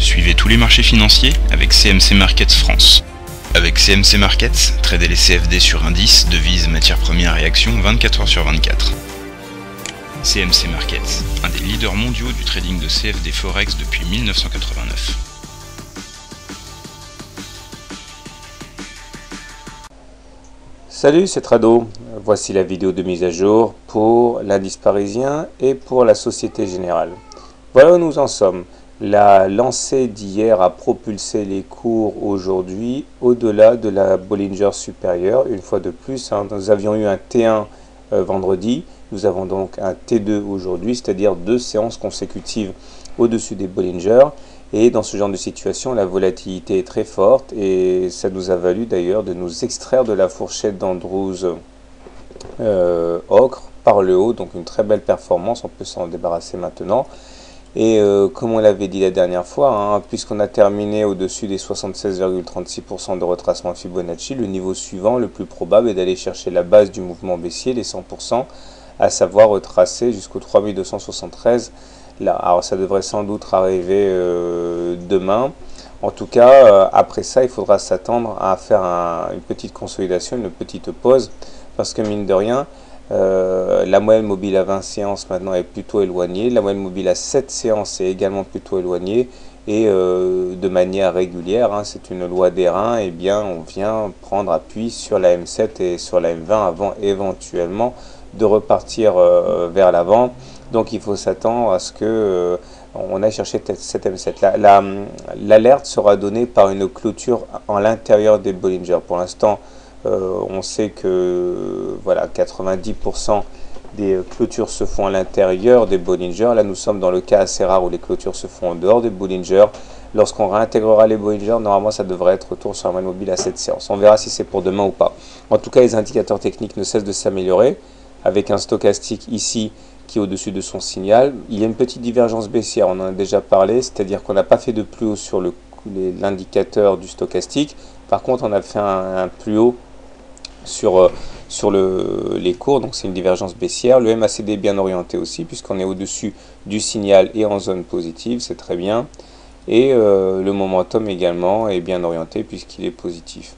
Suivez tous les marchés financiers avec CMC Markets France. Avec CMC Markets, tradez les CFD sur indices, devises, matières premières et actions 24 heures sur 24. CMC Markets, un des leaders mondiaux du trading de CFD Forex depuis 1989. Salut, c'est Trado. Voici la vidéo de mise à jour pour l'indice parisien et pour la Société Générale. Voilà où nous en sommes. La lancée d'hier a propulsé les cours aujourd'hui au-delà de la Bollinger supérieure. Une fois de plus, nous avions eu un T1 vendredi. Nous avons donc un T2 aujourd'hui, c'est-à-dire 2 séances consécutives au-dessus des Bollinger. Et dans ce genre de situation, la volatilité est très forte et ça nous a valu d'ailleurs de nous extraire de la fourchette d'Andrews ocre par le haut. Donc une très belle performance, on peut s'en débarrasser maintenant. Et comme on l'avait dit la dernière fois, puisqu'on a terminé au-dessus des 76,36% de retracement Fibonacci, le niveau suivant, le plus probable, est d'aller chercher la base du mouvement baissier, les 100%, à savoir retracer jusqu'au 3273. Là, alors ça devrait sans doute arriver demain. En tout cas, après ça, il faudra s'attendre à faire une petite consolidation, une petite pause, parce que mine de rien, la moyenne mobile à 20 séances maintenant est plutôt éloignée. La moyenne mobile à 7 séances est également plutôt éloignée. Et de manière régulière, c'est une loi des reins, et bien on vient prendre appui sur la M7 et sur la M20 avant éventuellement de repartir vers l'avant. Donc il faut s'attendre à ce que on aille chercher cette M7. L'alerte sera donnée par une clôture en l'intérieur des Bollinger. Pour l'instant, on sait que voilà, 90% des clôtures se font à l'intérieur des Bollinger. Là, nous sommes dans le cas assez rare où les clôtures se font en dehors des Bollinger. Lorsqu'on réintégrera les Bollinger, normalement, ça devrait être retour sur la moyenne mobile à 7 séances. On verra si c'est pour demain ou pas. En tout cas, les indicateurs techniques ne cessent de s'améliorer, avec un stochastique ici qui est au-dessus de son signal. Il y a une petite divergence baissière, on en a déjà parlé, c'est-à-dire qu'on n'a pas fait de plus haut sur l'indicateur du stochastique. Par contre, on a fait un plus haut sur les cours, donc c'est une divergence baissière. Le MACD est bien orienté aussi, puisqu'on est au-dessus du signal et en zone positive, c'est très bien. Et le momentum également est bien orienté, puisqu'il est positif.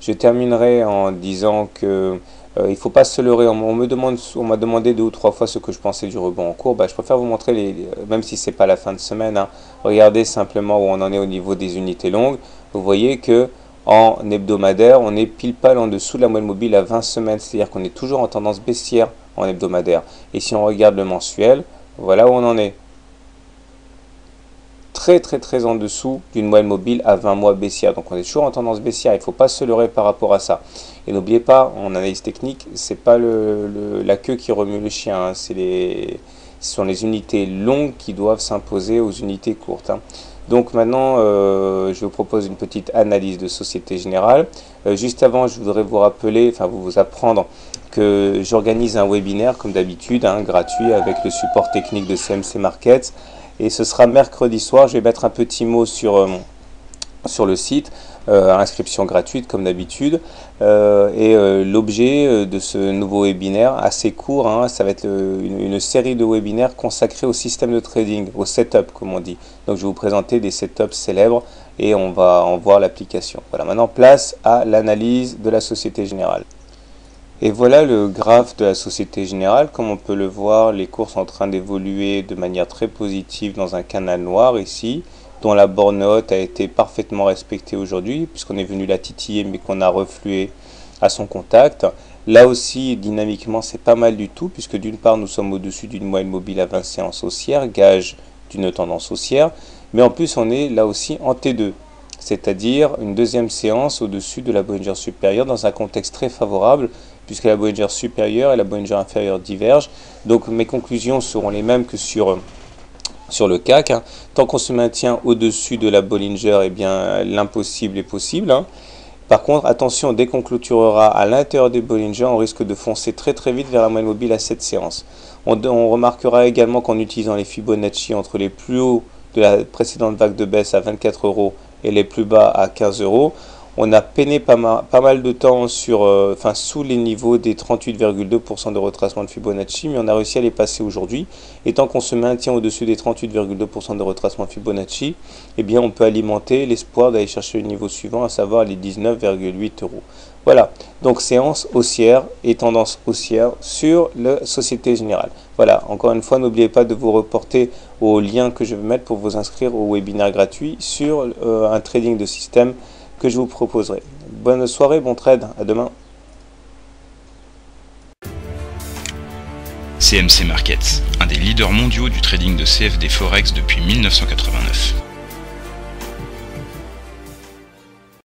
Je terminerai en disant que il ne faut pas se leurrer. On m'a demandé 2 ou 3 fois ce que je pensais du rebond en cours. Je préfère vous montrer, même si ce n'est pas la fin de semaine, regardez simplement où on en est au niveau des unités longues. Vous voyez que en hebdomadaire, on est pile poil en dessous de la moyenne mobile à 20 semaines. C'est-à-dire qu'on est toujours en tendance baissière en hebdomadaire. Et si on regarde le mensuel, voilà où on en est. Très en dessous d'une moyenne mobile à 20 mois baissière. Donc on est toujours en tendance baissière, il ne faut pas se leurrer par rapport à ça. Et n'oubliez pas, en analyse technique, c'est pas la queue qui remue le chien, ce sont les unités longues qui doivent s'imposer aux unités courtes. Donc maintenant, je vous propose une petite analyse de Société Générale. Juste avant, je voudrais vous rappeler, vous apprendre que j'organise un webinaire comme d'habitude, gratuit avec le support technique de CMC Markets. Et ce sera mercredi soir. Je vais mettre un petit mot sur le site, inscription gratuite comme d'habitude. L'objet de ce nouveau webinaire, assez court, ça va être une série de webinaires consacrés au système de trading, au setup comme on dit. Donc je vais vous présenter des setups célèbres et on va en voir l'application. Voilà, maintenant place à l'analyse de la Société Générale. Et voilà le graphe de la Société Générale. Comme on peut le voir, les cours sont en train d'évoluer de manière très positive dans un canal noir ici, dont la borne haute a été parfaitement respectée aujourd'hui, puisqu'on est venu la titiller mais qu'on a reflué à son contact. Là aussi, dynamiquement, c'est pas mal du tout, puisque d'une part, nous sommes au-dessus d'une moyenne mobile à 20 séances haussières, gage d'une tendance haussière, mais en plus, on est là aussi en T2. C'est-à-dire une deuxième séance au-dessus de la Bollinger supérieure dans un contexte très favorable, puisque la Bollinger supérieure et la Bollinger inférieure divergent. Donc mes conclusions seront les mêmes que sur le CAC. Tant qu'on se maintient au-dessus de la Bollinger, eh bien l'impossible est possible. Par contre, attention, dès qu'on clôturera à l'intérieur des Bollinger, on risque de foncer très vite vers la moyenne mobile à 7 séances. On remarquera également qu'en utilisant les Fibonacci entre les plus hauts de la précédente vague de baisse à 24 € et les plus bas à 15 €, On a peiné pas mal de temps sous les niveaux des 38,2% de retracement de Fibonacci, mais on a réussi à les passer aujourd'hui. Et tant qu'on se maintient au-dessus des 38,2% de retracement de Fibonacci, eh bien on peut alimenter l'espoir d'aller chercher le niveau suivant, à savoir les 19,8 euros. Voilà, donc séance haussière et tendance haussière sur la Société Générale. Voilà, encore une fois, n'oubliez pas de vous reporter au lien que je vais mettre pour vous inscrire au webinaire gratuit sur un trading de système que je vous proposerai. Bonne soirée, bon trade, à demain. CMC Markets, un des leaders mondiaux du trading de CFD Forex depuis 1989.